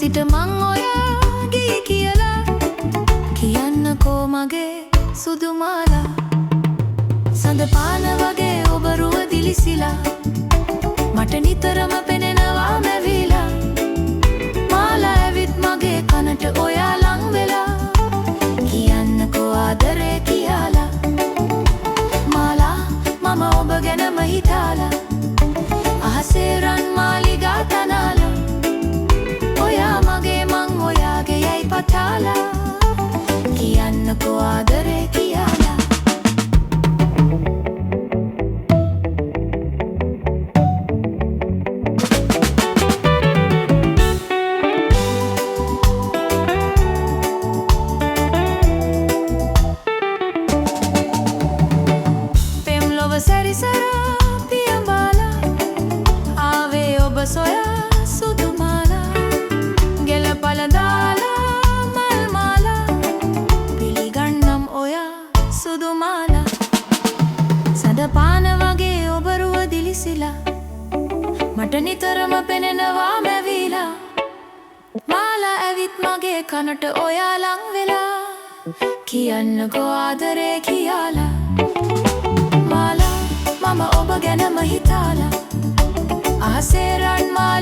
සිට මං ඔයාගේ කියලා කියන්නකෝ මගේ සුදු මාලා. සඳ පාන වගේ ඔබ රුව දිලිසිලා මට නිතරම පෙනෙනවා මැවිලා. මාලා ඇවිත් මගේ කනට ඔයා ලං වෙලා කියන්නකෝ ආදරේ කියලා. මාලා මම ඔබ ගැනම හිතාලා අහසේ රන් මාලිගා තනාලා. ඔයා මගේ මං ඔයාගේ යයි පතාලා කියන්නකෝ ආදරේ කියලා. සැරිසරා පියඹාලා ආවේ ඔබ සොයා සුදු මාලා. ගෙල පළදාලා මල් මාලා පිළිගන්නම් ඔයා සුදු මාලා. සඳ පාන වගේ ඔබ රුව දිලිසිලා මට නිතරම පෙනෙනවා මැවිලා. මාලා ඇවිත් මගේ කනට ඔයා ලං වෙලා කියන්නකෝ ආදරේ කියලා. මම ඔබ ගැනම හිතාලා අහසේ රන් මාලා